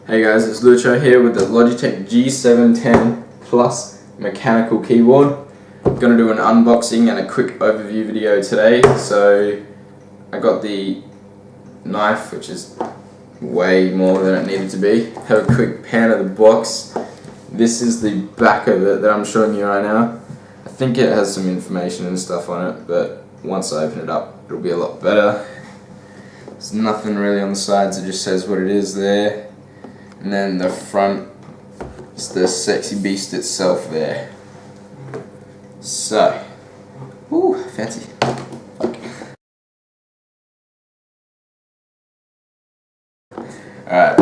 Hey guys, it's Lucho here with the Logitech G710 Plus mechanical keyboard. I'm going to do an unboxing and a quick overview video today. So I got the knife, which is way more than it needed to be. Have a quick pan of the box. This is the back of it that I'm showing you right now. I think it has some information and stuff on it, but once I open it up it'll be a lot better. There's nothing really on the sides, it just says what it is there. And then the front is the sexy beast itself there. So, ooh, fancy. Fuck. Alright,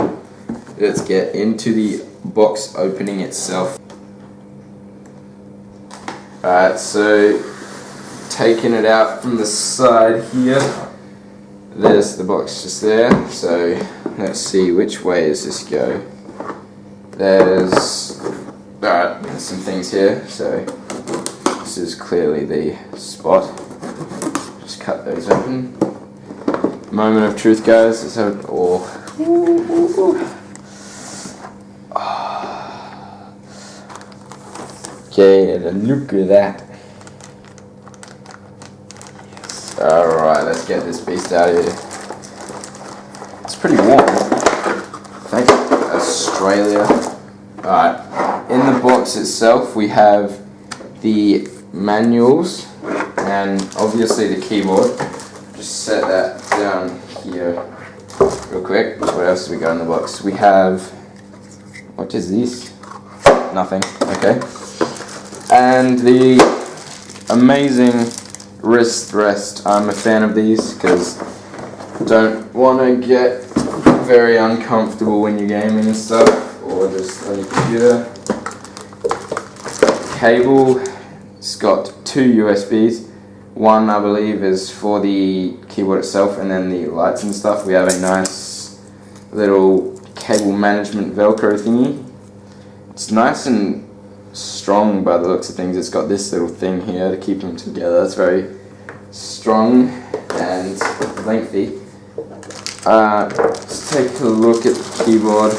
let's get into the box opening itself. Alright, so taking it out from the side here, there's the box just there. So let's see, which way does this go? There's some things here, so this is clearly the spot. Just cut those open. Moment of truth, guys. Let's have it all. Okay, look at that. Yes. Alright, let's get this beast out of here. It's pretty warm. Thank Australia. Alright, in the box itself we have the manuals and obviously the keyboard. Just set that down here real quick. What else do we got in the box? We have, what is this? Nothing, okay. And the amazing wrist rest. I'm a fan of these because don't want to get very uncomfortable when you're gaming and stuff, or just on your computer. Cable, it's got two USBs. One, I believe, is for the keyboard itself, and then the lights and stuff. We have a nice little cable management Velcro thingy. It's nice and strong by the looks of things. It's got this little thing here to keep them together. It's very strong and lengthy. Let's take a look at the keyboard.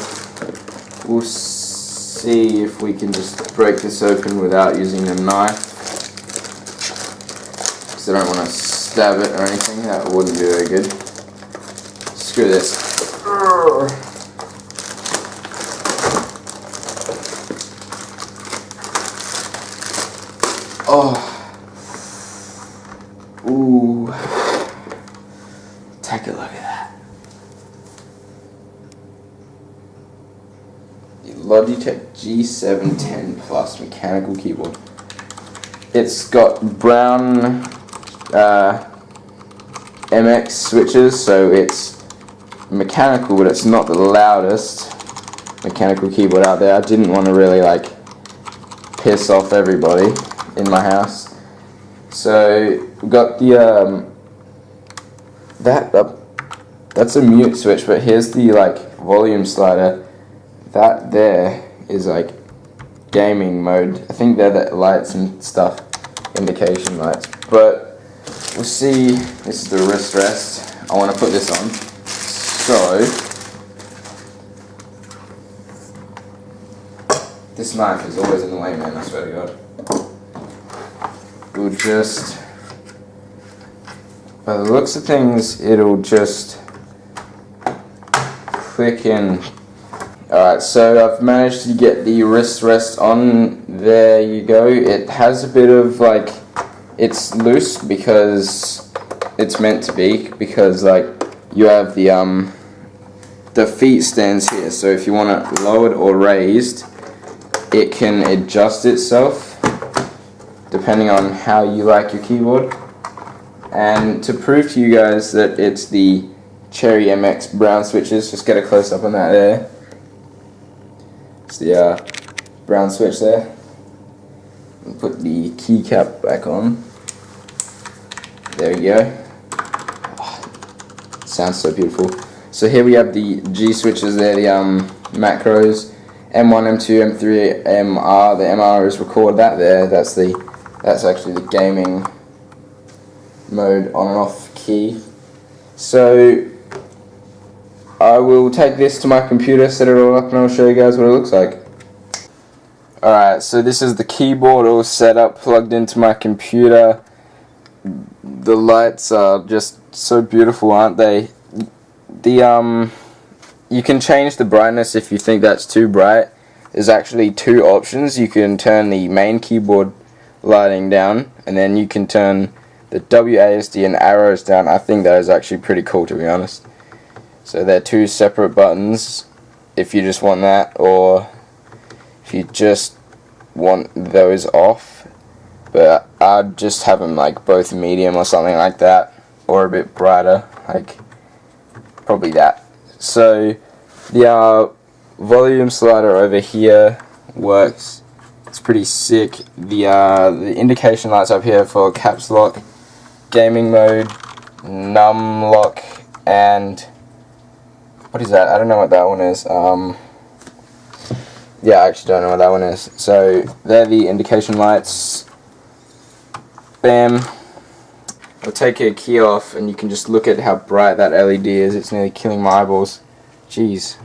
We'll see if we can just break this open without using a knife, because I don't want to stab it or anything. That wouldn't be very good. Screw this. Oh. Ooh. Take a look at that. The Logitech G710 Plus mechanical keyboard. It's got brown MX switches, so it's mechanical, but it's not the loudest mechanical keyboard out there. I didn't want to really piss off everybody in my house. So we got the that's a mute switch, but here's the volume slider. That there is gaming mode. I think they're the lights and stuff, indication lights. But we'll see. This is the wrist rest. I want to put this on. So this knife is always in the way, man. I swear to God. It'll just, by the looks of things, it'll just click in. Alright, so I've managed to get the wrist rest on. There you go. It has a bit of it's loose because it's meant to be, because you have the feet stands here, so if you want it lowered or raised, it can adjust itself depending on how you like your keyboard. And to prove to you guys that it's the Cherry MX brown switches, just get a close up on that there. It's the brown switch there. And put the keycap back on. There we go. Oh, sounds so beautiful. So here we have the G switches there, the macros. M1, M2, M3, MR. The MR is record that there. That's actually the gaming mode on and off key. So I will take this to my computer, set it all up, and I'll show you guys what it looks like. Alright, so this is the keyboard all set up, plugged into my computer. The lights are just so beautiful, aren't they? You can change the brightness if you think that's too bright. There's actually two options. You can turn the main keyboard lighting down, and then you can turn the WASD and arrows down. I think that is actually pretty cool, to be honest. So they're two separate buttons if you just want that, or if you just want those off. But I'd just have them like both medium or something like that, or a bit brighter, like probably that. So the volume slider over here works. It's pretty sick. The indication lights up here for caps lock, gaming mode, num lock, and what is that? I don't know what that one is. Yeah, I actually don't know what that one is. So they're the indication lights. Bam. I'll take a key off, and you can just look at how bright that LED is. It's nearly killing my eyeballs. Jeez.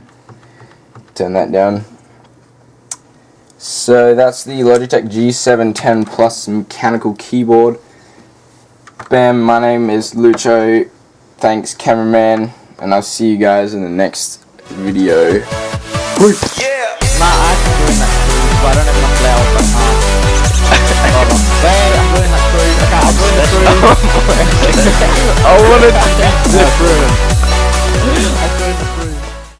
Turn that down. So that's the Logitech G710 Plus mechanical keyboard. Bam, my name is Lucho. Thanks, cameraman, and I'll see you guys in the next video. Yeah! Nah, I'm doing that cruise, but I don't have enough layout for that. Wait, I'm doing that cruise. Okay, I'm doing the cruise. I wanted to be different. I'm doing the